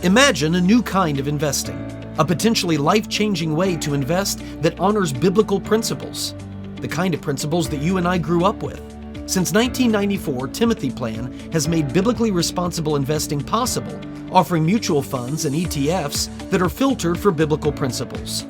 Imagine a new kind of investing, a potentially life-changing way to invest that honors biblical principles, the kind of principles that you and I grew up with. Since 1994, Timothy Plan has made biblically responsible investing possible, offering mutual funds and ETFs that are filtered for biblical principles.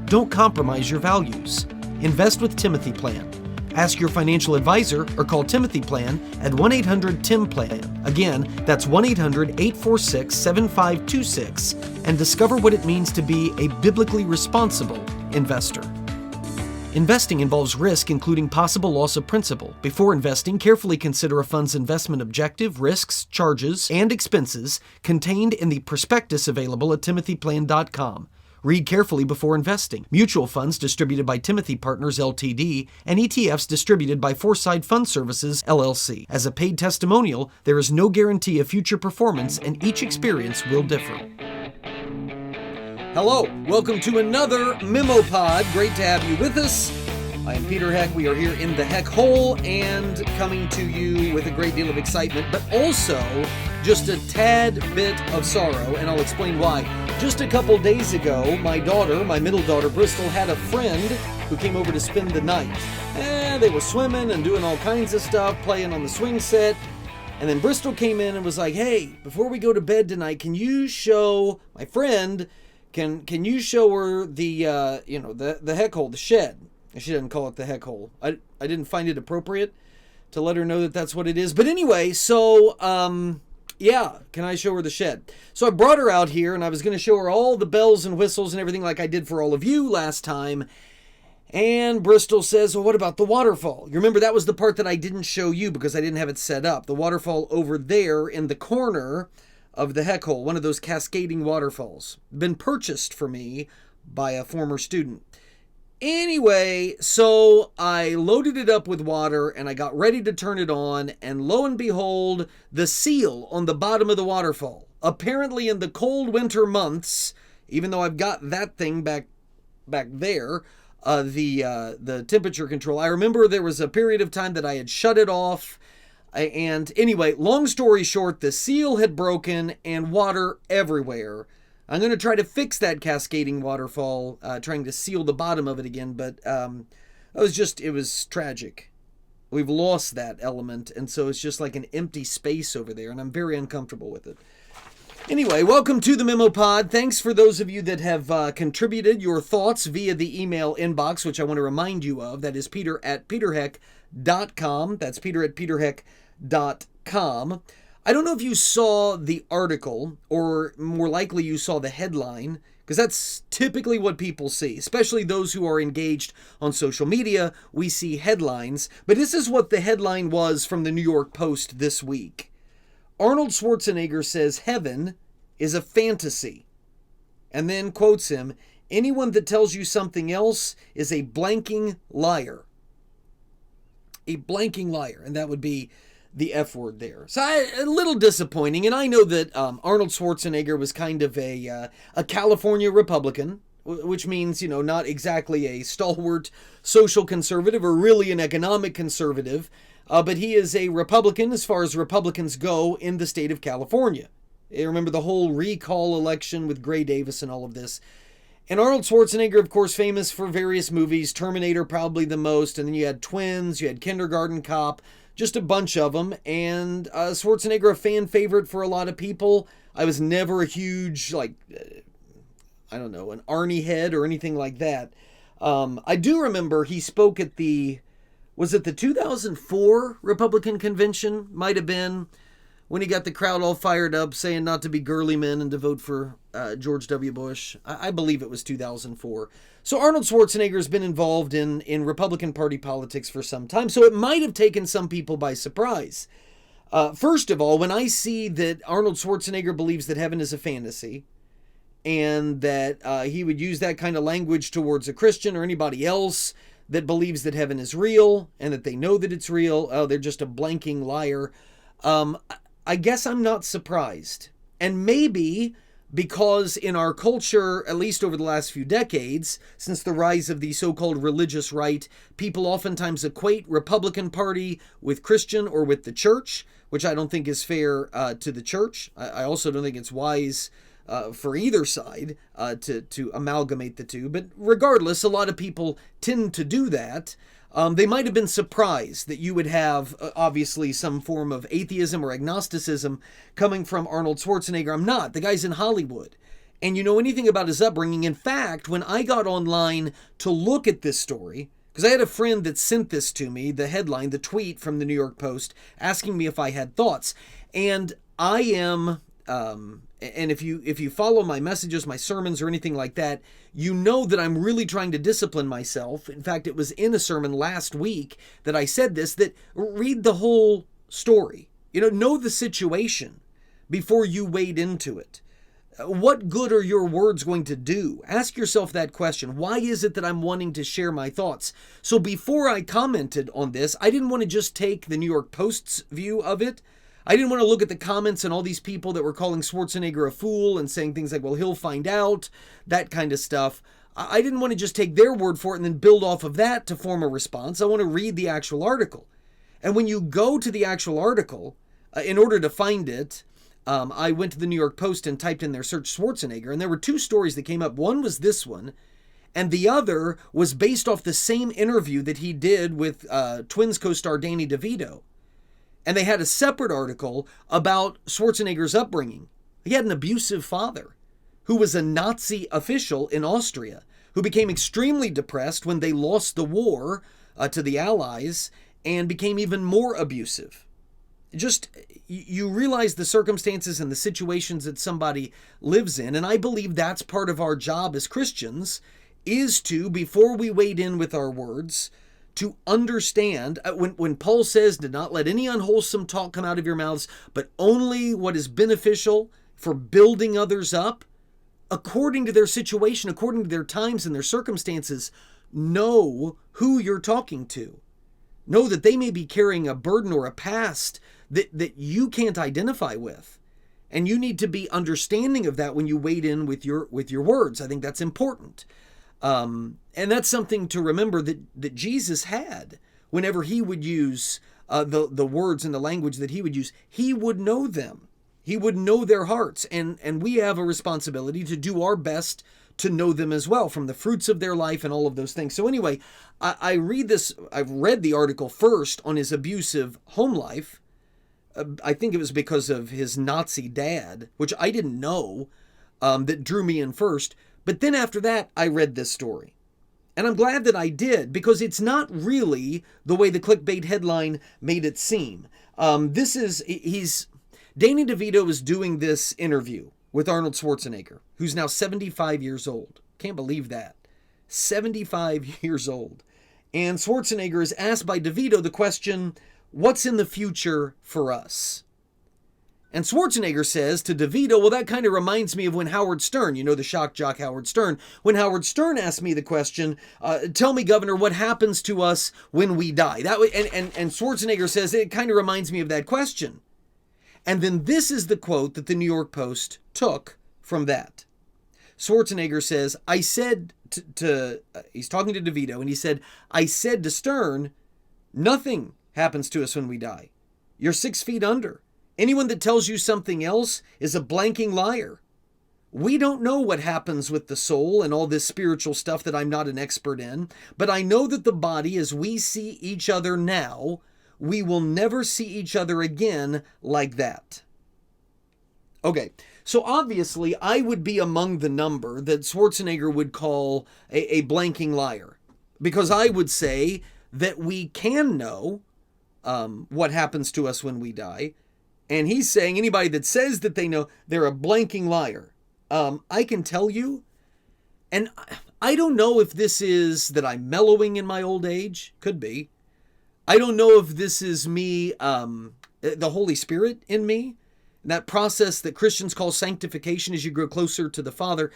Don't compromise your values. Invest with Timothy Plan. Ask your financial advisor or call Timothy Plan at 1-800-TIM-PLAN. Again, that's 1-800-846-7526 and discover what it means to be a biblically responsible investor. Investing involves risk, including possible loss of principal. Before investing, carefully consider a fund's investment objective, risks, charges, and expenses contained in the prospectus available at timothyplan.com. Read carefully before investing. Mutual funds distributed by Timothy Partners Ltd. and ETFs distributed by Foreside Fund Services LLC. As a paid testimonial, there is no guarantee of future performance and each experience will differ. Hello, welcome to another MemoPod. Great to have you with us. I am Peter Heck. We are here in the Heck Hole and coming to you with a great deal of excitement, but also just a tad bit of sorrow, and I'll explain why. Just a couple days ago, my middle daughter, Bristol, had a friend who came over to spend the night. They were swimming and doing all kinds of stuff, playing on the swing set. And then Bristol came in and was like, hey, before we go to bed tonight, can you show my friend, can you show her the Heck Hole, the shed? She doesn't call it the Heck Hole. I didn't find it appropriate to let her know that that's what it is. But anyway, so, yeah, can I show her the shed? So I brought her out here, and I was going to show her all the bells and whistles and everything like I did for all of you last time. And Bristol says, well, what about the waterfall? You remember that was the part that I didn't show you because I didn't have it set up. The waterfall over there in the corner of the Heck Hole, one of those cascading waterfalls. Been purchased for me by a former student. Anyway, so I loaded it up with water and I got ready to turn it on, and lo and behold, the seal on the bottom of the waterfall. Apparently in the cold winter months, even though I've got that thing back there, the temperature control, I remember there was a period of time that I had shut it off. And anyway, long story short, the seal had broken and water everywhere. I'm going to try to fix that cascading waterfall, trying to seal the bottom of it again, but it was tragic. We've lost that element, and so it's just like an empty space over there, and I'm very uncomfortable with it. Anyway, welcome to the MemoPod. Thanks for those of you that have contributed your thoughts via the email inbox, which I want to remind you of. That is peter@peterheck.com. That's peter@peterheck.com. I don't know if you saw the article, or more likely you saw the headline, because that's typically what people see, especially those who are engaged on social media. We see headlines, but this is what the headline was from the New York Post this week. Arnold Schwarzenegger says heaven is a fantasy, and then quotes him, anyone that tells you something else is a blanking liar. A blanking liar, and that would be the F word there. So a little disappointing, and I know that Arnold Schwarzenegger was kind of a California Republican, which means, not exactly a stalwart social conservative or really an economic conservative, but he is a Republican as far as Republicans go in the state of California. You remember the whole recall election with Gray Davis and all of this. And Arnold Schwarzenegger, of course, famous for various movies, Terminator probably the most, and then you had Twins, you had Kindergarten Cop, just a bunch of them, and Schwarzenegger, a fan favorite for a lot of people. I was never a huge, an Arnie head or anything like that. I do remember he spoke at the 2004 Republican convention? Might have been, when he got the crowd all fired up, saying not to be girly men and to vote for George W. Bush. I believe it was 2004. So Arnold Schwarzenegger has been involved in Republican Party politics for some time, so it might have taken some people by surprise. First of all, when I see that Arnold Schwarzenegger believes that heaven is a fantasy, and that he would use that kind of language towards a Christian or anybody else that believes that heaven is real, and that they know that it's real, they're just a blanking liar, I guess I'm not surprised. And maybe because in our culture, at least over the last few decades, since the rise of the so-called religious right, people oftentimes equate Republican Party with Christian or with the church, which I don't think is fair to the church. I also don't think it's wise for either side to amalgamate the two. But regardless, a lot of people tend to do that. They might have been surprised that you would have, obviously, some form of atheism or agnosticism coming from Arnold Schwarzenegger. I'm not. The guy's in Hollywood. And you know anything about his upbringing. In fact, when I got online to look at this story, because I had a friend that sent this to me, the headline, the tweet from the New York Post, asking me if I had thoughts. And I am... and if you follow my messages, my sermons, or anything like that, you know that I'm really trying to discipline myself. In fact, it was in a sermon last week that I said this, that read the whole story. Know the situation before you wade into it. What good are your words going to do? Ask yourself that question. Why is it that I'm wanting to share my thoughts? So before I commented on this, I didn't want to just take the New York Post's view of it. I didn't want to look at the comments and all these people that were calling Schwarzenegger a fool and saying things like, well, he'll find out, that kind of stuff. I didn't want to just take their word for it and then build off of that to form a response. I want to read the actual article. And when you go to the actual article, in order to find it, I went to the New York Post and typed in their search Schwarzenegger, and there were two stories that came up. One was this one, and the other was based off the same interview that he did with Twins co-star Danny DeVito. And they had a separate article about Schwarzenegger's upbringing. He had an abusive father who was a Nazi official in Austria, who became extremely depressed when they lost the war to the Allies and became even more abusive. Just, you realize the circumstances and the situations that somebody lives in. And I believe that's part of our job as Christians, is to, before we wade in with our words, to understand, when Paul says, do not let any unwholesome talk come out of your mouths, but only what is beneficial for building others up, according to their situation, according to their times and their circumstances, know who you're talking to. Know that they may be carrying a burden or a past that you can't identify with. And you need to be understanding of that when you wade in with your words. I think that's important. And that's something to remember that Jesus had whenever he would use the words and the language that he would use. He would know them. He would know their hearts. And we have a responsibility to do our best to know them as well, from the fruits of their life and all of those things. So anyway, I've read the article first on his abusive home life. I think it was because of his Nazi dad, which I didn't know, that drew me in first. But then after that, I read this story. And I'm glad that I did, because it's not really the way the clickbait headline made it seem. Danny DeVito is doing this interview with Arnold Schwarzenegger, who's now 75 years old. Can't believe that. 75 years old. And Schwarzenegger is asked by DeVito the question, what's in the future for us? And Schwarzenegger says to DeVito, well, that kind of reminds me of when Howard Stern, the shock jock Howard Stern, when Howard Stern asked me the question, tell me, Governor, what happens to us when we die? That way, and Schwarzenegger says, it kind of reminds me of that question. And then this is the quote that the New York Post took from that. Schwarzenegger says, I said he's talking to DeVito, and he said, I said to Stern, nothing happens to us when we die. You're 6 feet under. Anyone that tells you something else is a blanking liar. We don't know what happens with the soul and all this spiritual stuff that I'm not an expert in, but I know that the body, as we see each other now, we will never see each other again like that. Okay, so obviously I would be among the number that Schwarzenegger would call a blanking liar, because I would say that we can know what happens to us when we die. And he's saying anybody that says that they know, they're a blanking liar. I can tell you, and I don't know if this is that I'm mellowing in my old age. Could be. I don't know if this is me, the Holy Spirit in me, that process that Christians call sanctification as you grow closer to the Father.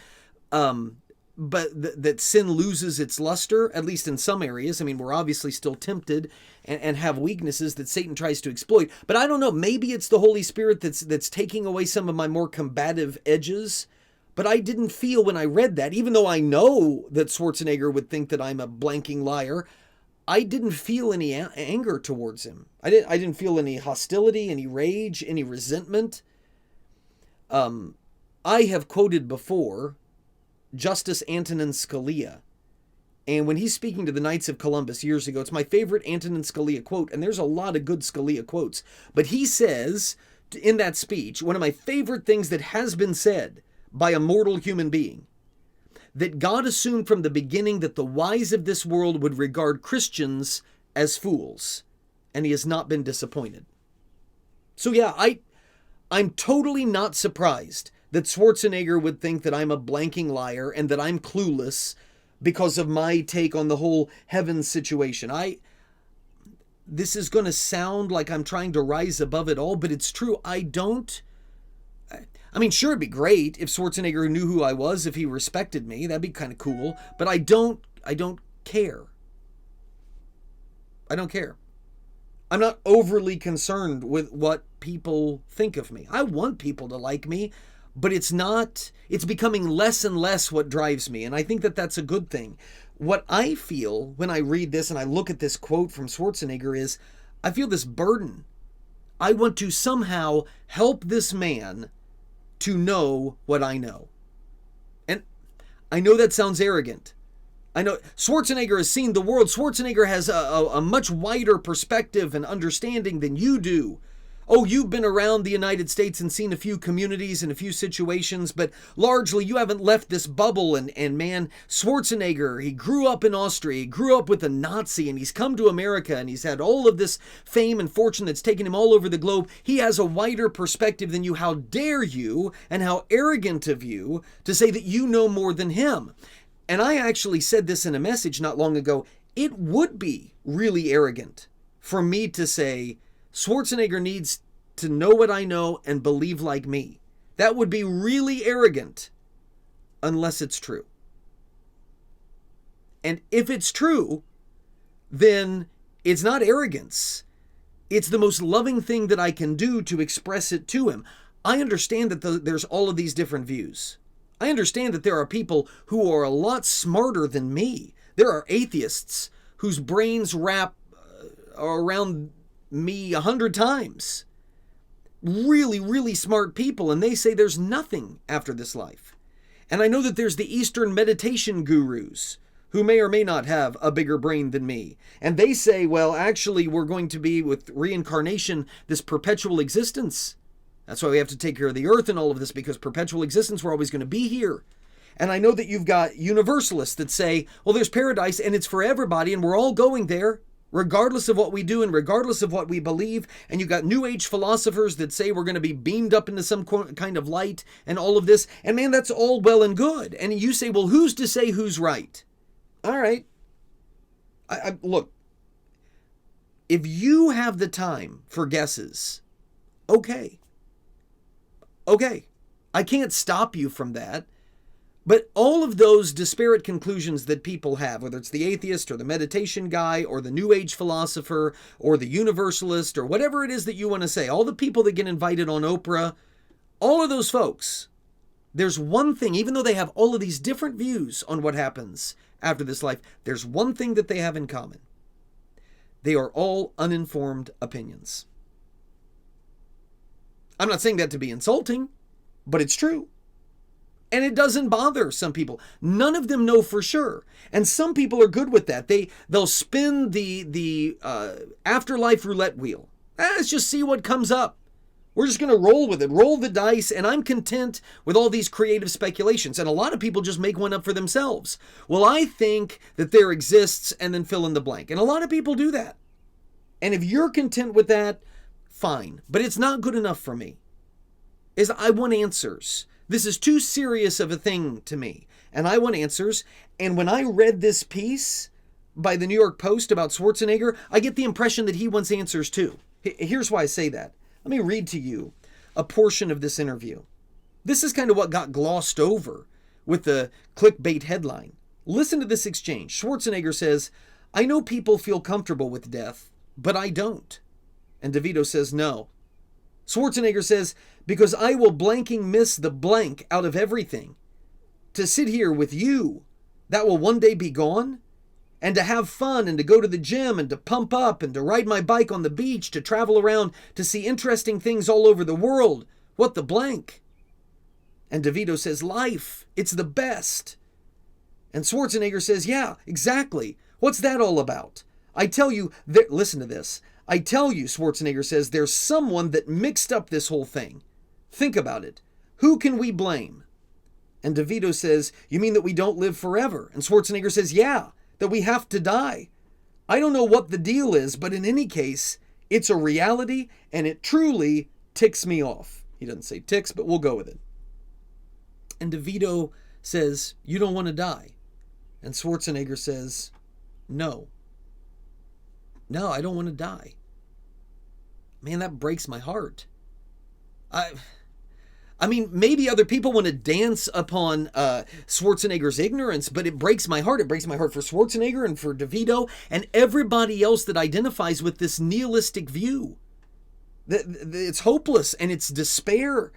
But that sin loses its luster, at least in some areas. I mean, we're obviously still tempted and have weaknesses that Satan tries to exploit. But I don't know, maybe it's the Holy Spirit that's taking away some of my more combative edges. But I didn't feel when I read that, even though I know that Schwarzenegger would think that I'm a blanking liar, I didn't feel any anger towards him. I didn't feel any hostility, any rage, any resentment. I have quoted before Justice Antonin Scalia. And when he's speaking to the Knights of Columbus years ago, it's my favorite Antonin Scalia quote, and there's a lot of good Scalia quotes. But he says in that speech, one of my favorite things that has been said by a mortal human being, that God assumed from the beginning that the wise of this world would regard Christians as fools, and he has not been disappointed. So yeah, I'm totally not surprised that Schwarzenegger would think that I'm a blanking liar and that I'm clueless because of my take on the whole heaven situation. This is going to sound like I'm trying to rise above it all, but it's true. I mean, sure, it'd be great if Schwarzenegger knew who I was, if he respected me. That'd be kind of cool. But I don't care. I don't care. I'm not overly concerned with what people think of me. I want people to like me, but it's becoming less and less what drives me. And I think that that's a good thing. What I feel when I read this and I look at this quote from Schwarzenegger is, I feel this burden. I want to somehow help this man to know what I know. And I know that sounds arrogant. I know Schwarzenegger has seen the world. Schwarzenegger has a much wider perspective and understanding than you do. Oh, you've been around the United States and seen a few communities and a few situations, but largely you haven't left this bubble. And man, Schwarzenegger, he grew up in Austria, he grew up with a Nazi, and he's come to America, and he's had all of this fame and fortune that's taken him all over the globe. He has a wider perspective than you. How dare you, and how arrogant of you to say that you know more than him. And I actually said this in a message not long ago. It would be really arrogant for me to say, Schwarzenegger needs to know what I know and believe like me. That would be really arrogant unless it's true. And if it's true, then it's not arrogance. It's the most loving thing that I can do to express it to him. I understand that there's all of these different views. I understand that there are people who are a lot smarter than me. There are atheists whose brains wrap around me 100 times. Really, really smart people, and they say there's nothing after this life. And I know that there's the Eastern meditation gurus who may or may not have a bigger brain than me. And they say, well, actually, we're going to be with reincarnation, this perpetual existence. That's why we have to take care of the earth and all of this, because perpetual existence, we're always going to be here. And I know that you've got universalists that say, well, there's paradise and it's for everybody and we're all going there, regardless of what we do and regardless of what we believe. And you've got New Age philosophers that say we're going to be beamed up into some kind of light and all of this. And man, that's all well and good. And you say, well, who's to say who's right? All right. Look, if you have the time for guesses, okay. I can't stop you from that. But all of those disparate conclusions that people have, whether it's the atheist or the meditation guy or the New Age philosopher or the universalist or whatever it is that you want to say, all the people that get invited on Oprah, all of those folks, there's one thing, even though they have all of these different views on what happens after this life, there's one thing that they have in common. They are all uninformed opinions. I'm not saying that to be insulting, but it's true. And it doesn't bother some people. None of them know for sure. And some people are good with that. They'll spin the afterlife roulette wheel. Let's just see what comes up. We're just going to roll with it, roll the dice, and I'm content with all these creative speculations. And a lot of people just make one up for themselves. Well, I think that there exists, and then fill in the blank. And a lot of people do that. And if you're content with that, fine. But it's not good enough for me. I want answers. This is too serious of a thing to me, and I want answers. And when I read this piece by the New York Post about Schwarzenegger, I get the impression that he wants answers too. Here's why I say that. Let me read to you a portion of this interview. This is kind of what got glossed over with the clickbait headline. Listen to this exchange. Schwarzenegger says, "I know people feel comfortable with death, but I don't." And DeVito says, "No." Schwarzenegger says, "Because I will blanking miss the blank out of everything. to sit here with you that will one day be gone, and to have fun and to go to the gym and to pump up and to ride my bike on the beach, to travel around, to see interesting things all over the world. What the blank? And DeVito says, life, it's the best. And Schwarzenegger says, yeah, exactly. What's that all about? I tell you, listen to this. I tell you, Schwarzenegger says, there's someone that mixed up this whole thing. Think about it. Who can we blame? And DeVito says, you mean that we don't live forever? And Schwarzenegger says, yeah, that we have to die. I don't know what the deal is, but in any case, it's a reality, and it truly ticks me off. He doesn't say ticks, but we'll go with it. And DeVito says, you don't want to die. And Schwarzenegger says, no. No, I don't want to die. Man, that breaks my heart. I mean, maybe other people want to dance upon Schwarzenegger's ignorance, but it breaks my heart. It breaks my heart for Schwarzenegger and for DeVito and everybody else that identifies with this nihilistic view. It's hopeless and it's despair,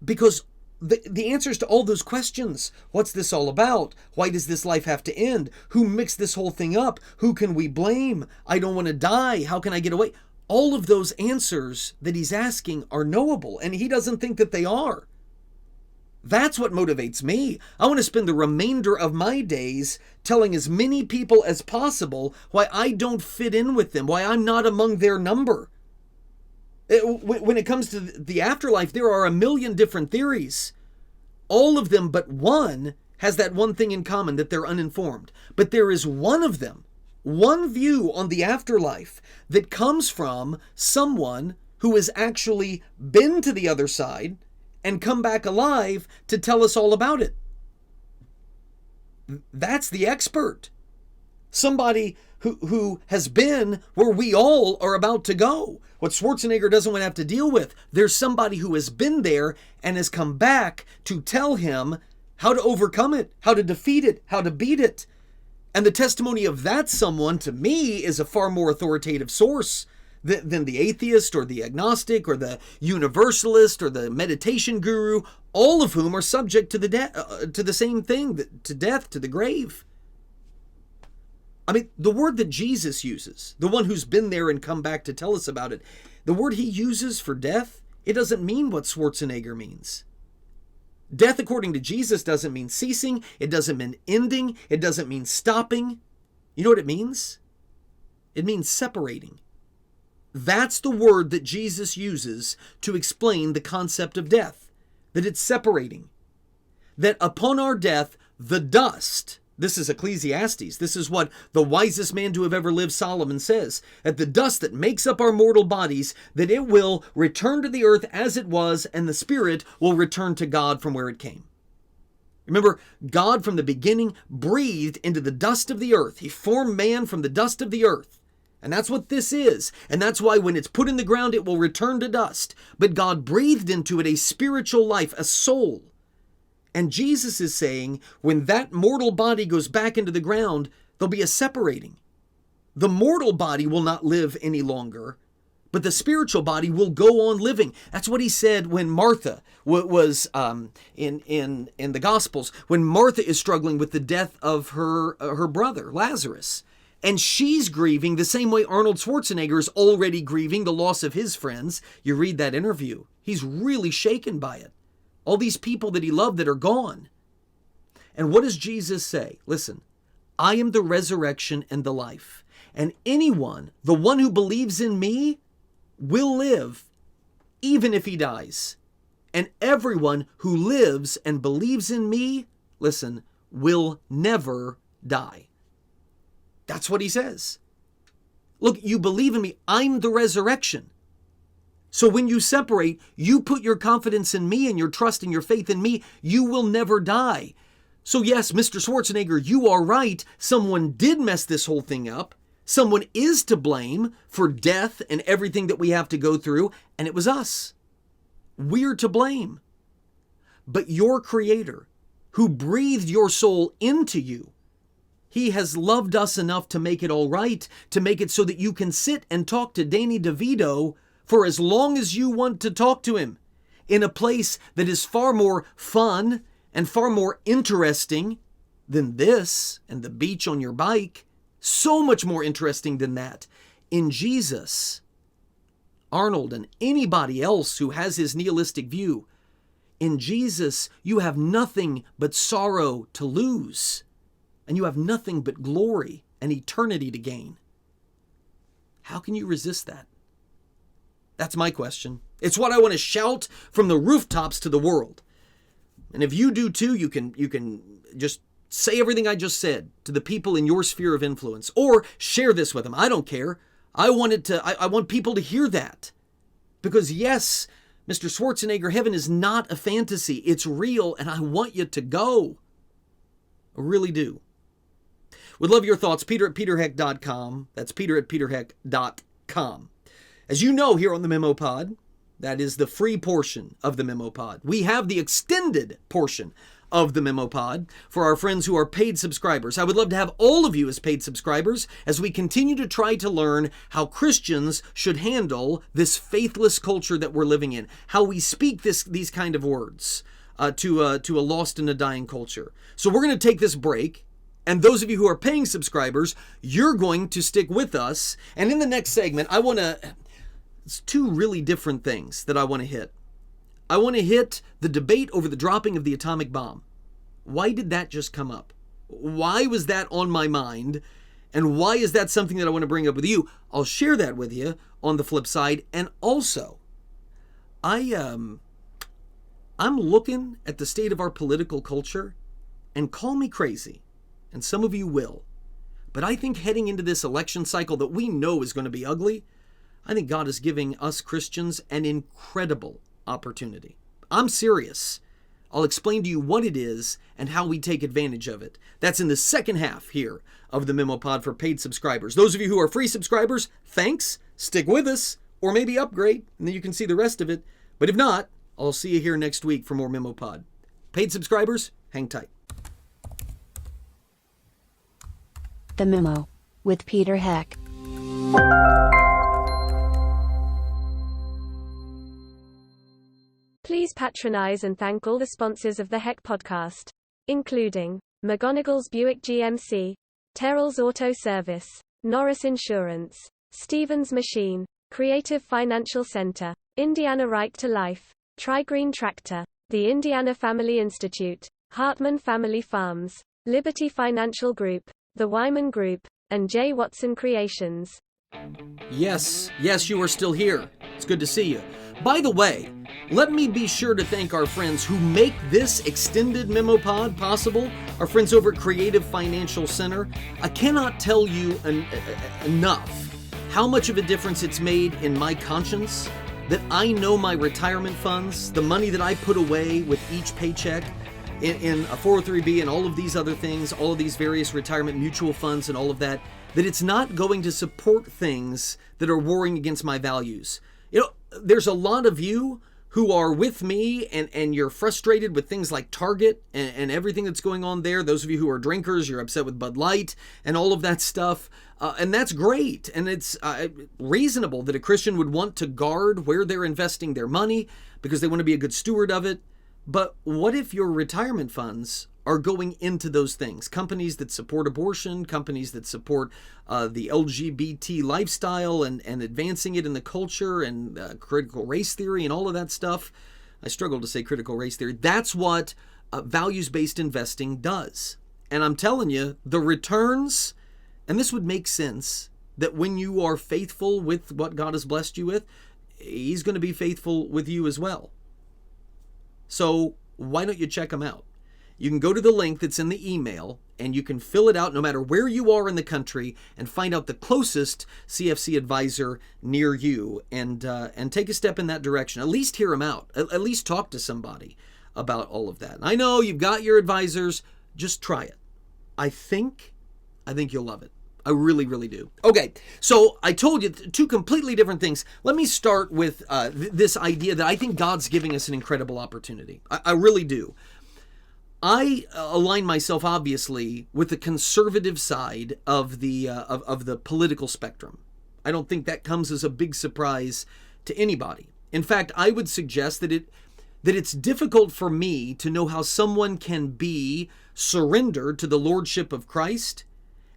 because the answers to all those questions, what's this all about? Why does this life have to end? Who mixed this whole thing up? Who can we blame? I don't want to die. How can I get away? All of those answers that he's asking are knowable, and he doesn't think that they are. That's what motivates me. I want to spend the remainder of my days telling as many people as possible why I don't fit in with them, why I'm not among their number. When it comes to the afterlife, there are a million different theories. All of them but one has that one thing in common, that they're uninformed. But there is one of them, one view on the afterlife that comes from someone who has actually been to the other side and come back alive to tell us all about it. That's the expert. Somebody who has been where we all are about to go. What Schwarzenegger doesn't want to have to deal with. There's somebody who has been there and has come back to tell him how to overcome it, how to defeat it, how to beat it. And the testimony of that someone, to me, is a far more authoritative source than the atheist or the agnostic or the universalist or the meditation guru, all of whom are subject to the same thing, to death, to the grave. I mean, the word that Jesus uses, the one who's been there and come back to tell us about it, the word he uses for death, it doesn't mean what Schwarzenegger means. Death, according to Jesus, doesn't mean ceasing. It doesn't mean ending. It doesn't mean stopping. You know what it means? It means separating. That's the word that Jesus uses to explain the concept of death, that it's separating. That upon our death, the dust, this is Ecclesiastes, this is what the wisest man to have ever lived, Solomon, says, that the dust that makes up our mortal bodies, that it will return to the earth as it was, and the spirit will return to God from where it came. Remember, God from the beginning breathed into the dust of the earth. He formed man from the dust of the earth. And that's what this is. And that's why when it's put in the ground, it will return to dust. But God breathed into it a spiritual life, a soul. And Jesus is saying, when that mortal body goes back into the ground, there'll be a separating. The mortal body will not live any longer, but the spiritual body will go on living. That's what he said when Martha was in the Gospels, when Martha is struggling with the death of her brother, Lazarus. And she's grieving the same way Arnold Schwarzenegger is already grieving the loss of his friends. You read that interview. He's really shaken by it. All these people that he loved that are gone. And what does Jesus say? Listen, I am the resurrection and the life. And anyone, the one who believes in me, will live, even if he dies. And everyone who lives and believes in me, listen, will never die. That's what he says. Look, you believe in me. I'm the resurrection. So when you separate, you put your confidence in me and your trust and your faith in me, you will never die. So yes, Mr. Schwarzenegger, you are right. Someone did mess this whole thing up. Someone is to blame for death and everything that we have to go through, and it was us. We're to blame. But your Creator, who breathed your soul into you, He has loved us enough to make it all right, to make it so that you can sit and talk to Danny DeVito for as long as you want to talk to him, in a place that is far more fun and far more interesting than this and the beach on your bike. So much more interesting than that. In Jesus, Arnold and anybody else who has his nihilistic view, in Jesus, you have nothing but sorrow to lose, and you have nothing but glory and eternity to gain. How can you resist that? That's my question. It's what I want to shout from the rooftops to the world. And if you do too, you can just say everything I just said to the people in your sphere of influence, or share this with them. I don't care. I want people to hear that. Because yes, Mr. Schwarzenegger, heaven is not a fantasy. It's real, and I want you to go. I really do. Would love your thoughts. Peter@peterheck.com. That's Peter@peterheck.com. As you know, here on the MemoPod, that is the free portion of the MemoPod. We have the extended portion of the MemoPod for our friends who are paid subscribers. I would love to have all of you as paid subscribers as we continue to try to learn how Christians should handle this faithless culture that we're living in, how we speak these kind of words to a lost and a dying culture. So we're going to take this break. And those of you who are paying subscribers, you're going to stick with us. And in the next segment, it's two really different things that I want to hit. I want to hit the debate over the dropping of the atomic bomb. Why did that just come up? Why was that on my mind? And why is that something that I want to bring up with you? I'll share that with you on the flip side. And also, I'm looking at the state of our political culture, and call me crazy. And some of you will. But I think heading into this election cycle that we know is going to be ugly, I think God is giving us Christians an incredible opportunity. I'm serious. I'll explain to you what it is and how we take advantage of it. That's in the second half here of the MemoPod for paid subscribers. Those of you who are free subscribers, thanks. Stick with us, or maybe upgrade, and then you can see the rest of it. But if not, I'll see you here next week for more MemoPod. Paid subscribers, hang tight. The Memo with Peter Heck. Please patronize and thank all the sponsors of the Heck podcast, including McGonigal's Buick GMC, Terrell's Auto Service, Norris Insurance, Stevens Machine, Creative Financial Center, Indiana Right to Life, Tri-Green Tractor, the Indiana Family Institute, Hartman Family Farms, Liberty Financial Group, the Wyman Group, and J. Watson Creations. Yes, you are still here. It's good to see you. By the way, let me be sure to thank our friends who make this extended MemoPod possible, our friends over at Creative Financial Center. I cannot tell you enough how much of a difference it's made in my conscience that I know my retirement funds, the money that I put away with each paycheck, in a 403B and all of these other things, all of these various retirement mutual funds and all of that it's not going to support things that are warring against my values. You know, there's a lot of you who are with me and you're frustrated with things like Target and everything that's going on there. Those of you who are drinkers, you're upset with Bud Light and all of that stuff. And that's great. And it's reasonable that a Christian would want to guard where they're investing their money because they want to be a good steward of it. But what if your retirement funds are going into those things? Companies that support abortion, companies that support the LGBT lifestyle and advancing it in the culture and critical race theory and all of that stuff. I struggle to say critical race theory. That's what values-based investing does. And I'm telling you, the returns, and this would make sense, that when you are faithful with what God has blessed you with, He's going to be faithful with you as well. So why don't you check them out? You can go to the link that's in the email and you can fill it out no matter where you are in the country and find out the closest CFC advisor near you and take a step in that direction. At least hear them out. At least talk to somebody about all of that. And I know you've got your advisors. Just try it. I think you'll love it. I really, really do. Okay, so I told you two completely different things. Let me start with this idea that I think God's giving us an incredible opportunity. I really do. I align myself, obviously, with the conservative side of the political spectrum. I don't think that comes as a big surprise to anybody. In fact, I would suggest that that it's difficult for me to know how someone can be surrendered to the lordship of Christ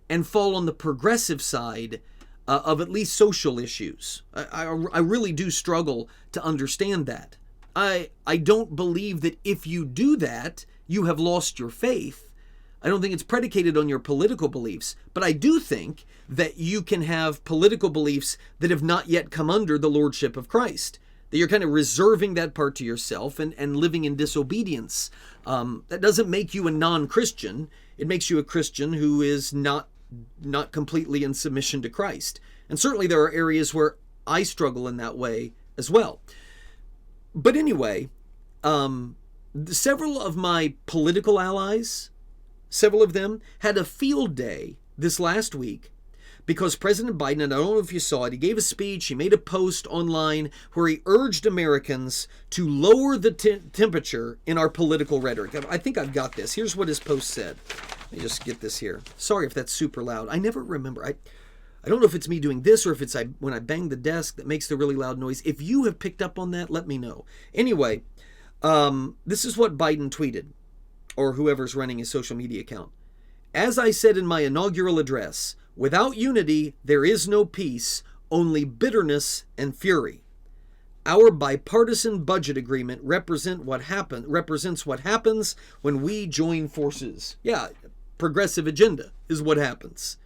and fall on the progressive side of at least social issues. I really do struggle to understand that. I don't believe that if you do that, you have lost your faith. I don't think it's predicated on your political beliefs, but I do think that you can have political beliefs that have not yet come under the lordship of Christ, that you're kind of reserving that part to yourself and living in disobedience. That doesn't make you a non-Christian. It makes you a Christian who is not completely in submission to Christ. And certainly there are areas where I struggle in that way as well. But anyway, several of my political allies, several of them had a field day this last week because President Biden, and I don't know if you saw it, he gave a speech, he made a post online where he urged Americans to lower the temperature in our political rhetoric. I think I've got this. Here's what his post said. Let me just get this here. Sorry if that's super loud. I never remember. I don't know if it's me doing this or if it's when I bang the desk that makes the really loud noise. If you have picked up on that, let me know. Anyway, this is what Biden tweeted, or whoever's running his social media account. As I said in my inaugural address, without unity, there is no peace, only bitterness and fury. Our bipartisan budget agreement represents what happens when we join forces. Yeah, progressive agenda is what happens.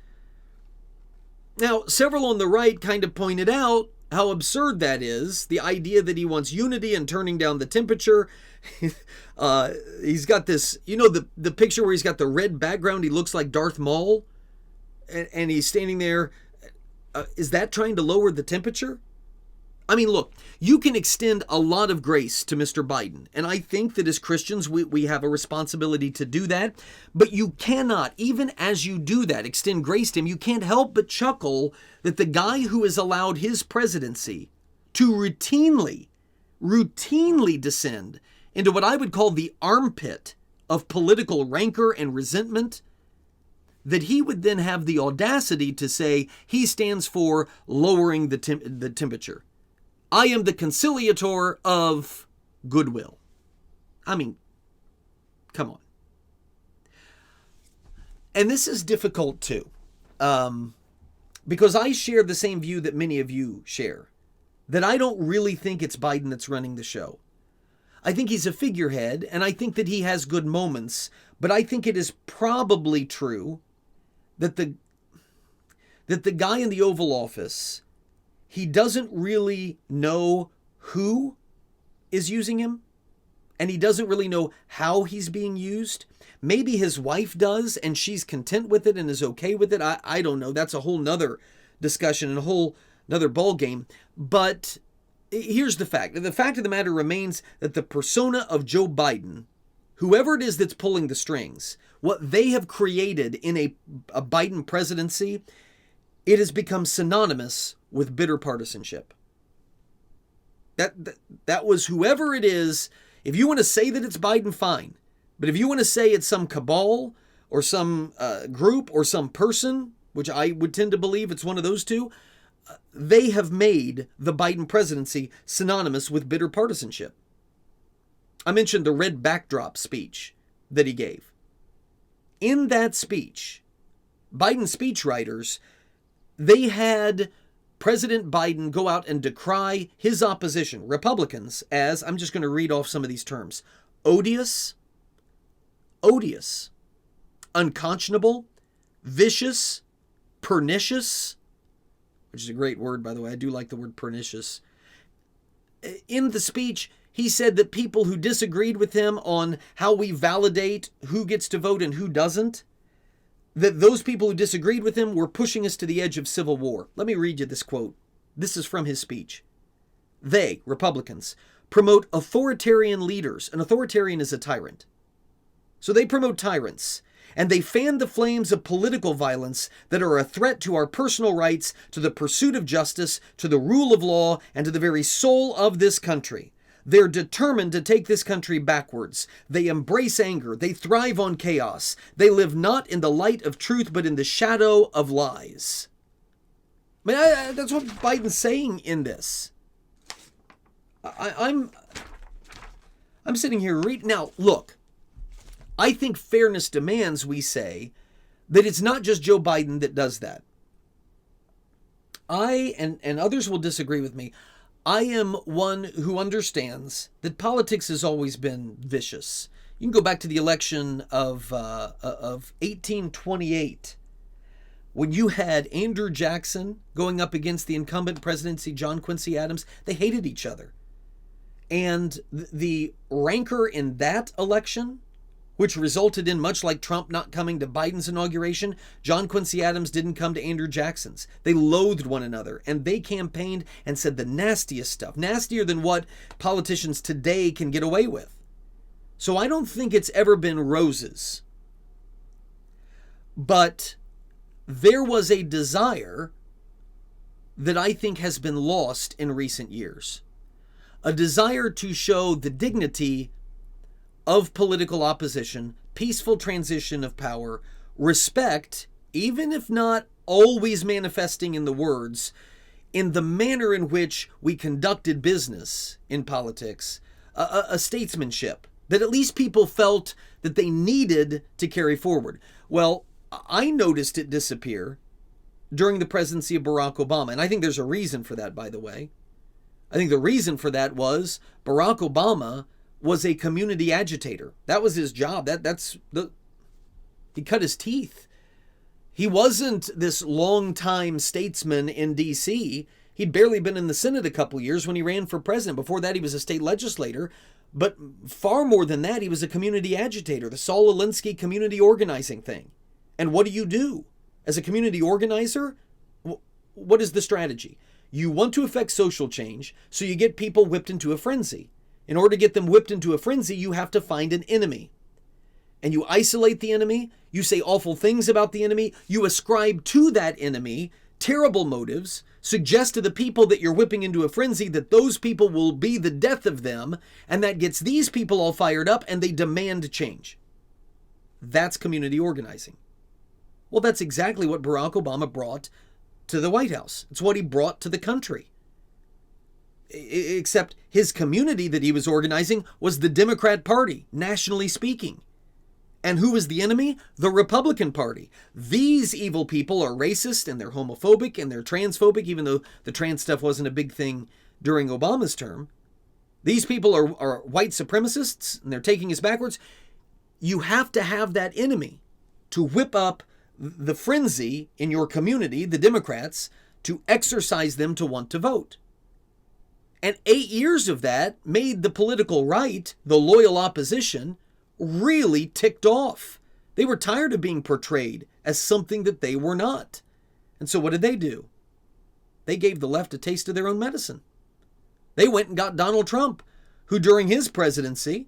Now, several on the right kind of pointed out how absurd that is, the idea that he wants unity and turning down the temperature. He's got this, the picture where he's got the red background, he looks like Darth Maul, and he's standing there. Is that trying to lower the temperature? I mean, look, you can extend a lot of grace to Mr. Biden, and I think that as Christians, we have a responsibility to do that, but you cannot, even as you do that, extend grace to him, you can't help but chuckle that the guy who has allowed his presidency to routinely descend into what I would call the armpit of political rancor and resentment, that he would then have the audacity to say he stands for lowering the temperature. I am the conciliator of goodwill. I mean, come on. And this is difficult too, because I share the same view that many of you share, that I don't really think it's Biden that's running the show. I think he's a figurehead, and I think that he has good moments, but I think it is probably true that the guy in the Oval Office, he doesn't really know who is using him, and he doesn't really know how he's being used. Maybe his wife does, and she's content with it and is okay with it. I don't know. That's a whole nother discussion and a whole nother ball game. But here's the fact. The fact of the matter remains that the persona of Joe Biden, whoever it is that's pulling the strings, what they have created in a Biden presidency, it has become synonymous with bitter partisanship. That was whoever it is. If you want to say that it's Biden, fine. But if you want to say it's some cabal or some group or some person, which I would tend to believe it's one of those two, they have made the Biden presidency synonymous with bitter partisanship. I mentioned the red backdrop speech that he gave. In that speech, Biden speechwriters, they had President Biden go out and decry his opposition, Republicans, as, I'm just going to read off some of these terms, odious, unconscionable, vicious, pernicious, which is a great word, by the way. I do like the word pernicious. In the speech, he said that people who disagreed with him on how we validate who gets to vote and who doesn't, that those people who disagreed with him were pushing us to the edge of civil war. Let me read you this quote. This is from his speech. They, Republicans, promote authoritarian leaders. An authoritarian is a tyrant. So they promote tyrants, and they fan the flames of political violence that are a threat to our personal rights, to the pursuit of justice, to the rule of law, and to the very soul of this country. They're determined to take this country backwards. They embrace anger. They thrive on chaos. They live not in the light of truth, but in the shadow of lies. I mean, that's what Biden's saying in this. I'm sitting here reading. Now, look, I think fairness demands we say that it's not just Joe Biden that does that. And others will disagree with me, I am one who understands that politics has always been vicious. You can go back to the election of 1828, when you had Andrew Jackson going up against the incumbent presidency, John Quincy Adams. They hated each other. And the rancor in that election, which resulted in, much like Trump not coming to Biden's inauguration, John Quincy Adams didn't come to Andrew Jackson's. They loathed one another, and they campaigned and said the nastiest stuff, nastier than what politicians today can get away with. So I don't think it's ever been roses. But there was a desire that I think has been lost in recent years. A desire to show the dignity of political opposition, peaceful transition of power, respect, even if not always manifesting in the words, in the manner in which we conducted business in politics, a statesmanship that at least people felt that they needed to carry forward. Well, I noticed it disappear during the presidency of Barack Obama, and I think there's a reason for that, by the way. I think the reason for that was Barack Obama was a community agitator. That was his job. He cut his teeth. He wasn't this longtime statesman in D.C. He'd barely been in the Senate a couple years when he ran for president. Before that, he was a state legislator. But far more than that, he was a community agitator, the Saul Alinsky community organizing thing. And what do? As a community organizer, what is the strategy? You want to affect social change, so you get people whipped into a frenzy. In order to get them whipped into a frenzy, you have to find an enemy. And you isolate the enemy, you say awful things about the enemy, you ascribe to that enemy terrible motives, suggest to the people that you're whipping into a frenzy that those people will be the death of them, and that gets these people all fired up and they demand change. That's community organizing. Well, that's exactly what Barack Obama brought to the White House. It's what he brought to the country. Except his community that he was organizing was the Democrat Party, nationally speaking. And who was the enemy? The Republican Party. These evil people are racist and they're homophobic and they're transphobic, even though the trans stuff wasn't a big thing during Obama's term. These people are white supremacists and they're taking us backwards. You have to have that enemy to whip up the frenzy in your community, the Democrats, to exercise them to want to vote. And 8 years of that made the political right, the loyal opposition, really ticked off. They were tired of being portrayed as something that they were not. And so what did they do? They gave the left a taste of their own medicine. They went and got Donald Trump, who during his presidency,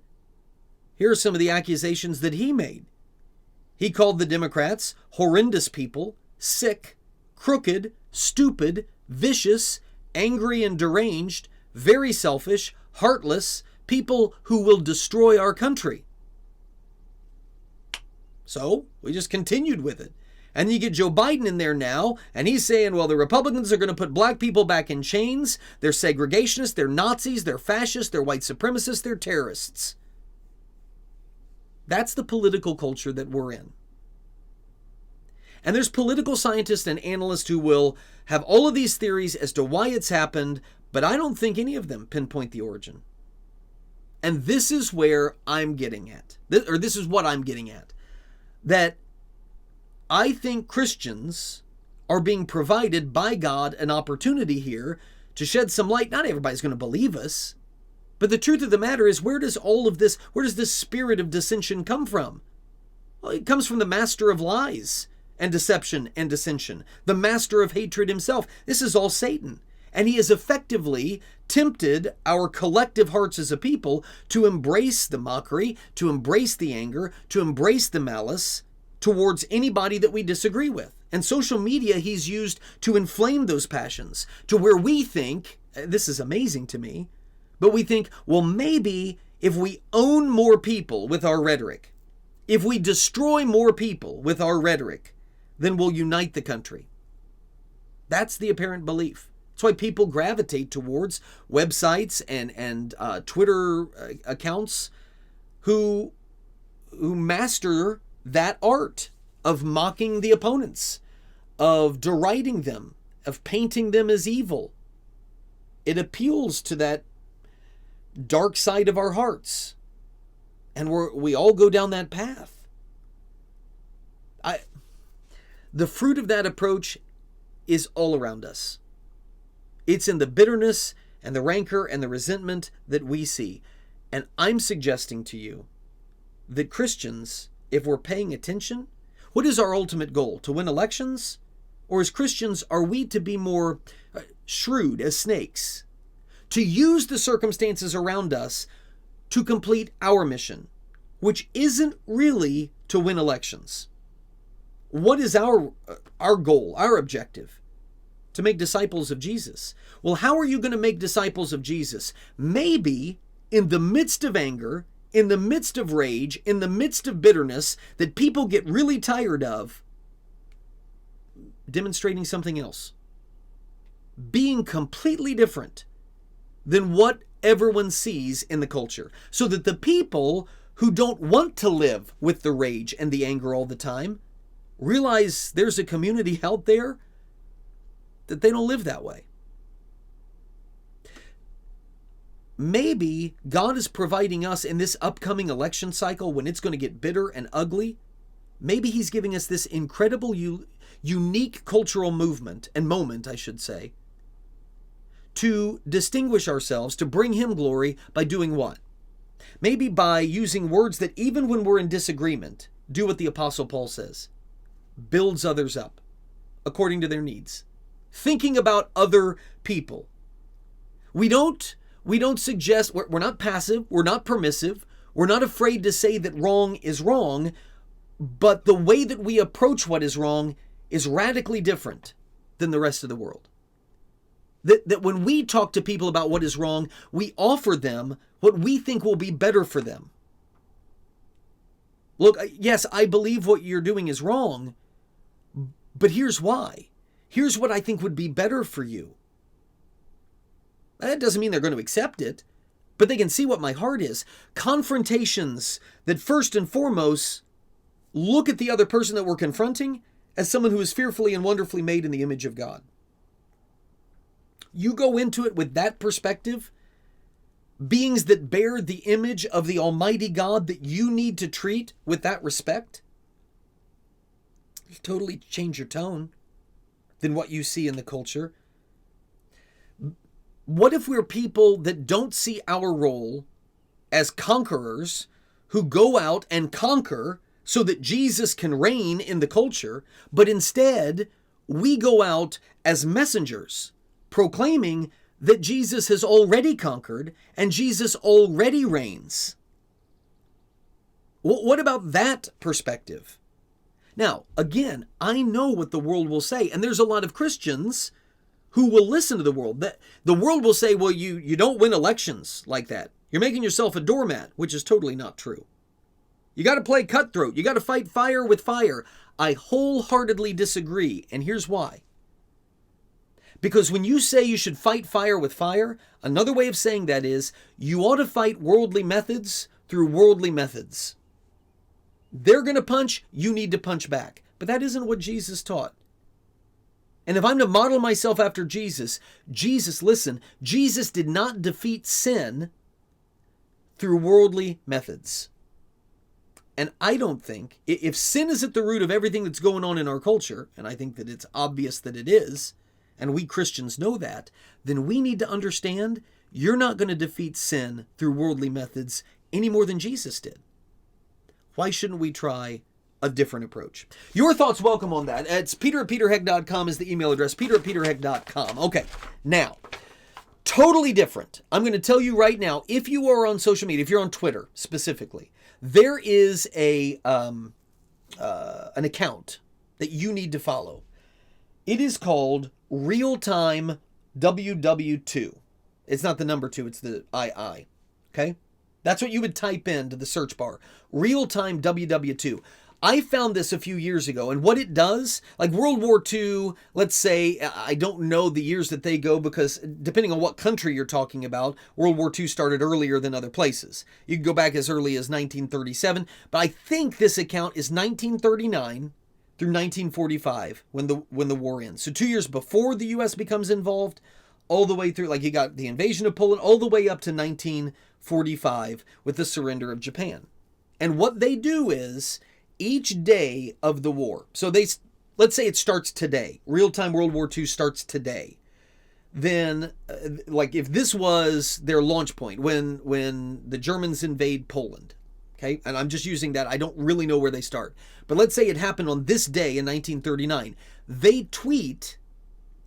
here are some of the accusations that he made. He called the Democrats horrendous people, sick, crooked, stupid, vicious, angry and deranged, very selfish, heartless, people who will destroy our country. So we just continued with it. And you get Joe Biden in there now, and he's saying, well, the Republicans are going to put black people back in chains. They're segregationists, they're Nazis, they're fascists, they're white supremacists, they're terrorists. That's the political culture that we're in. And there's political scientists and analysts who will have all of these theories as to why it's happened, but I don't think any of them pinpoint the origin. And this is where I'm getting at, this is what I'm getting at, that I think Christians are being provided by God an opportunity here to shed some light. Not everybody's going to believe us, but the truth of the matter is, where does this spirit of dissension come from? Well, it comes from the master of lies and deception and dissension, the master of hatred himself. This is all Satan. And he has effectively tempted our collective hearts as a people to embrace the mockery, to embrace the anger, to embrace the malice towards anybody that we disagree with. And social media he's used to inflame those passions to where we think, this is amazing to me, but we think, well, maybe if we own more people with our rhetoric, if we destroy more people with our rhetoric, then we'll unite the country. That's the apparent belief. That's why people gravitate towards websites and Twitter accounts who master that art of mocking the opponents, of deriding them, of painting them as evil. It appeals to that dark side of our hearts, and we all go down that path. The fruit of that approach is all around us. It's in the bitterness and the rancor and the resentment that we see. And I'm suggesting to you that Christians, if we're paying attention, what is our ultimate goal? To win elections? Or as Christians, are we to be more shrewd as snakes? To use the circumstances around us to complete our mission, which isn't really to win elections. What is our goal, our objective? To make disciples of Jesus. Well, how are you going to make disciples of Jesus? Maybe in the midst of anger, in the midst of rage, in the midst of bitterness that people get really tired of, demonstrating something else. Being completely different than what everyone sees in the culture. So that the people who don't want to live with the rage and the anger all the time realize there's a community out there that they don't live that way. Maybe God is providing us in this upcoming election cycle when it's going to get bitter and ugly. Maybe He's giving us this incredible, unique cultural movement and moment, I should say, to distinguish ourselves, to bring Him glory by doing what? Maybe by using words that even when we're in disagreement, do what the Apostle Paul says. Builds others up according to their needs. Thinking about other people. We don't suggest, we're not passive, we're not permissive, we're not afraid to say that wrong is wrong, but the way that we approach what is wrong is radically different than the rest of the world. That when we talk to people about what is wrong, we offer them what we think will be better for them. Look, yes, I believe what you're doing is wrong, but here's why. Here's what I think would be better for you. That doesn't mean they're going to accept it, but they can see what my heart is. Confrontations that first and foremost look at the other person that we're confronting as someone who is fearfully and wonderfully made in the image of God. You go into it with that perspective, beings that bear the image of the Almighty God that you need to treat with that respect, you totally change your tone than what you see in the culture. What if we're people that don't see our role as conquerors who go out and conquer so that Jesus can reign in the culture, but instead we go out as messengers proclaiming that Jesus has already conquered and Jesus already reigns? What about that perspective? Now, again, I know what the world will say, and there's a lot of Christians who will listen to the world. The world will say, well, you don't win elections like that. You're making yourself a doormat, which is totally not true. You got to play cutthroat. You got to fight fire with fire. I wholeheartedly disagree, and here's why. Because when you say you should fight fire with fire, another way of saying that is you ought to fight worldly methods through worldly methods. They're going to punch, you need to punch back. But that isn't what Jesus taught. And if I'm to model myself after Jesus, listen, Jesus did not defeat sin through worldly methods. And I don't think, if sin is at the root of everything that's going on in our culture, and I think that it's obvious that it is, and we Christians know that, then we need to understand you're not going to defeat sin through worldly methods any more than Jesus did. Why shouldn't we try a different approach? Your thoughts welcome on that. It's peter@peterheck.com is the email address, peter@peterheck.com. Okay, now, totally different. I'm going to tell you right now, if you are on social media, if you're on Twitter specifically, there is an account that you need to follow. It is called Real-Time WW2. It's not the number 2, it's the II. Okay? That's what you would type into the search bar. Real-Time WW2. I found this a few years ago, and what it does, like World War II, let's say, I don't know the years that they go because depending on what country you're talking about, World War II started earlier than other places. You can go back as early as 1937, but I think this account is 1939 through 1945 when the war ends. So 2 years before the U.S. becomes involved, all the way through, like you got the invasion of Poland, all the way up to 1945 with the surrender of Japan. And what they do is, each day of the war, so let's say it starts today, real-time World War II starts today, then like if this was their launch point when the Germans invade Poland, okay, and I'm just using that, I don't really know where they start, but let's say it happened on this day in 1939, they tweet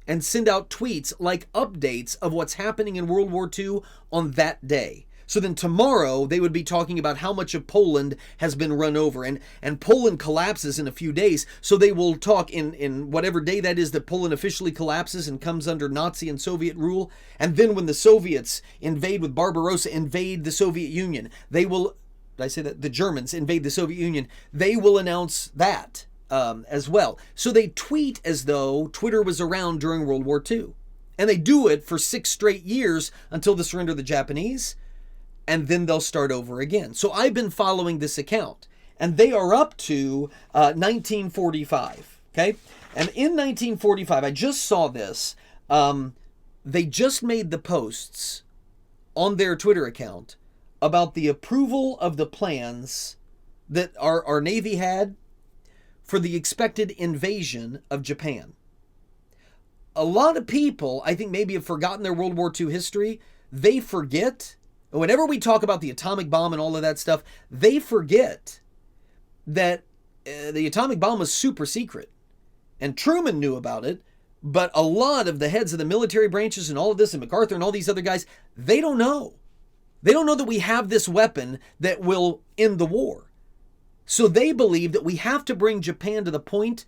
and send out tweets like updates of what's happening in World War II on that day. So then tomorrow they would be talking about how much of Poland has been run over, and Poland collapses in a few days. So they will talk in whatever day that is that Poland officially collapses and comes under Nazi and Soviet rule. And then when the Soviets invade with Barbarossa, invade the Soviet Union, they will, did I say that? The Germans invade the Soviet Union. They will announce that as well. So they tweet as though Twitter was around during World War II. And they do it for 6 straight years until the surrender of the Japanese. And then they'll start over again. So I've been following this account, and they are up to 1945, okay? And in 1945, I just saw this, they just made the posts on their Twitter account about the approval of the plans that our Navy had for the expected invasion of Japan. A lot of people, I think, maybe have forgotten their World War II history. They forget. Whenever we talk about the atomic bomb and all of that stuff, they forget that the atomic bomb was super secret. And Truman knew about it, but a lot of the heads of the military branches and all of this, and MacArthur and all these other guys, they don't know. They don't know that we have this weapon that will end the war. So they believe that we have to bring Japan to the point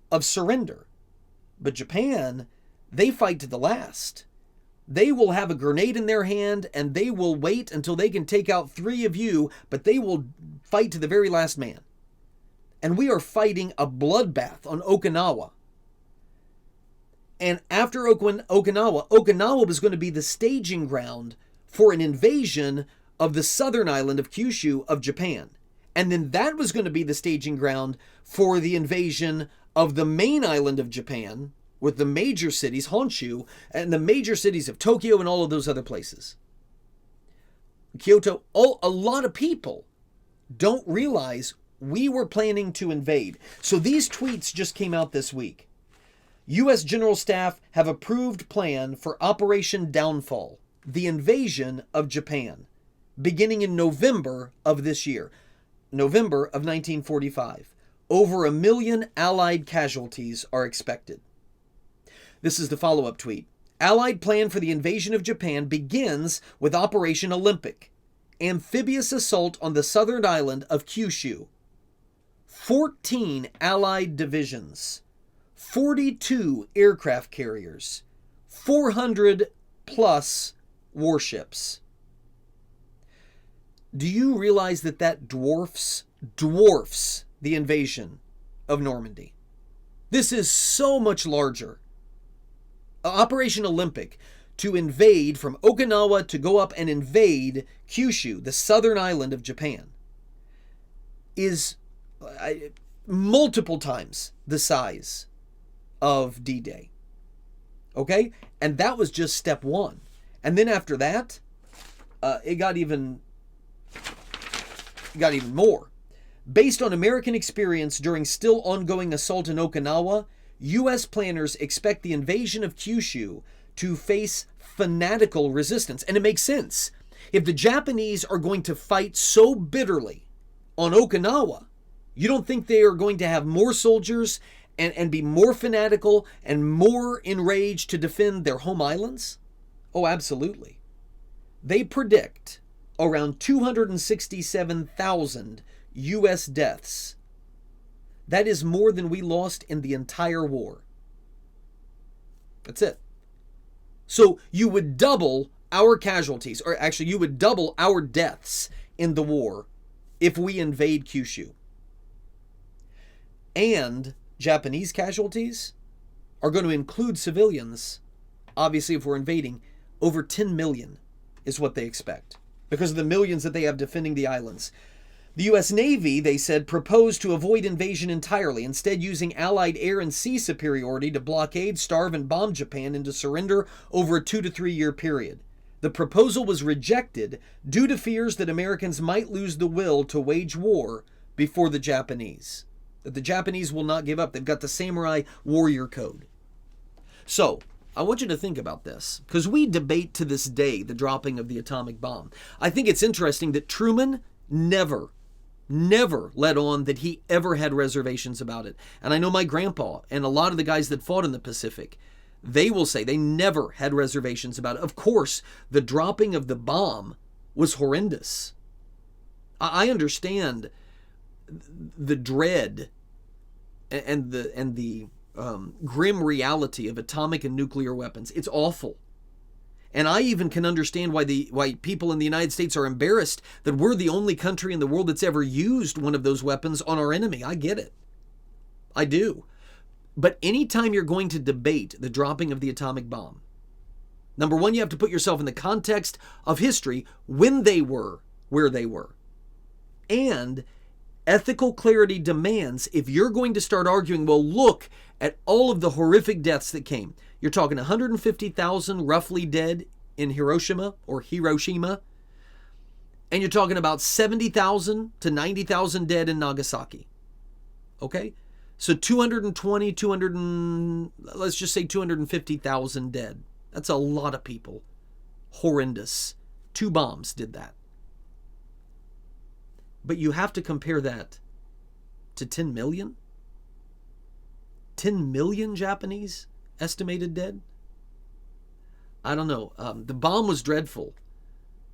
of surrender. But Japan, they fight to the last. They will have a grenade in their hand, and they will wait until they can take out 3 of you, but they will fight to the very last man. And we are fighting a bloodbath on Okinawa. And after Okinawa was going to be the staging ground for an invasion of the southern island of Kyushu of Japan. And then that was going to be the staging ground for the invasion of the main island of Japan, with the major cities, Honshu, and the major cities of Tokyo and all of those other places. Kyoto, a lot of people don't realize we were planning to invade. So these tweets just came out this week. U.S. General Staff have approved plan for Operation Downfall, the invasion of Japan, beginning in November of this year, November of 1945. Over 1 million Allied casualties are expected. This is the follow-up tweet. Allied plan for the invasion of Japan begins with Operation Olympic, amphibious assault on the southern island of Kyushu. 14 Allied divisions, 42 aircraft carriers, 400 plus warships. Do you realize that dwarfs the invasion of Normandy? This is so much larger. Operation Olympic, to invade from Okinawa to go up and invade Kyushu, the southern island of Japan, is multiple times the size of D-Day. Okay? And that was just step 1. And then after that, it got even more. Based on American experience during still ongoing assault in Okinawa, U.S. planners expect the invasion of Kyushu to face fanatical resistance. And it makes sense. If the Japanese are going to fight so bitterly on Okinawa, you don't think they are going to have more soldiers and be more fanatical and more enraged to defend their home islands? Oh, absolutely. They predict around 267,000 U.S. deaths. That is more than we lost in the entire war. That's it. So you would double our casualties, or actually you would double our deaths in the war if we invade Kyushu. and Japanese casualties are going to include civilians. Obviously, if we're invading, over 10 million is what they expect because of the millions that they have defending the islands. The U.S. Navy, they said, proposed to avoid invasion entirely, instead using Allied air and sea superiority to blockade, starve, and bomb Japan into surrender over a 2 to 3 year period. The proposal was rejected due to fears that Americans might lose the will to wage war before the Japanese. That the Japanese will not give up. They've got the samurai warrior code. So, I want you to think about this, because we debate to this day the dropping of the atomic bomb. I think it's interesting that Truman never let on that he ever had reservations about it. And I know my grandpa and a lot of the guys that fought in the Pacific, they will say they never had reservations about it. Of course, the dropping of the bomb was horrendous. I understand the dread and the grim reality of atomic and nuclear weapons. It's awful. And I even can understand why people in the United States are embarrassed that we're the only country in the world that's ever used one of those weapons on our enemy. I get it. I do. But anytime you're going to debate the dropping of the atomic bomb, number one, you have to put yourself in the context of history when they were where they were. And ethical clarity demands, if you're going to start arguing, well, look at all of the horrific deaths that came. You're talking 150,000 roughly dead in Hiroshima, and you're talking about 70,000 to 90,000 dead in Nagasaki. Okay? So 250,000 dead. That's a lot of people. Horrendous. 2 bombs did that. But you have to compare that to 10 million? 10 million Japanese estimated dead? I don't know. The bomb was dreadful.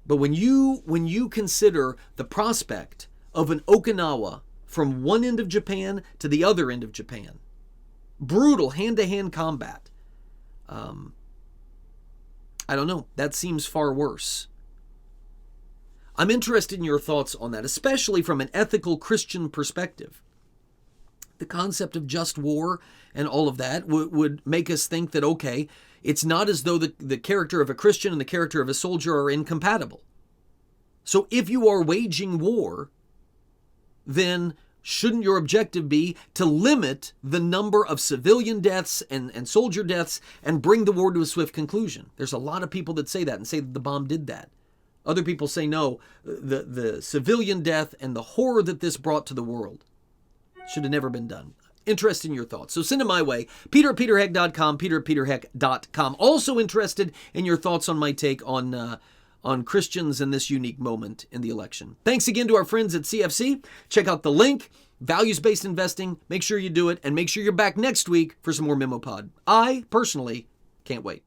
But when you consider the prospect of an Okinawa from one end of Japan to the other end of Japan, brutal hand-to-hand combat, I don't know. That seems far worse. I'm interested in your thoughts on that, especially from an ethical Christian perspective. The concept of just war and all of that would make us think that, okay, it's not as though the character of a Christian and the character of a soldier are incompatible. So if you are waging war, then shouldn't your objective be to limit the number of civilian deaths and soldier deaths and bring the war to a swift conclusion? There's a lot of people that say that and say that the bomb did that. Other people say no, the civilian death and the horror that this brought to the world should have never been done. Interested in your thoughts. So send them my way. Peter@peterheck.com, Peter@peterheck.com. Also interested in your thoughts on my take on Christians in this unique moment in the election. Thanks again to our friends at CFC. Check out the link, values-based investing. Make sure you do it, and make sure you're back next week for some more MemoPod. I, personally, can't wait.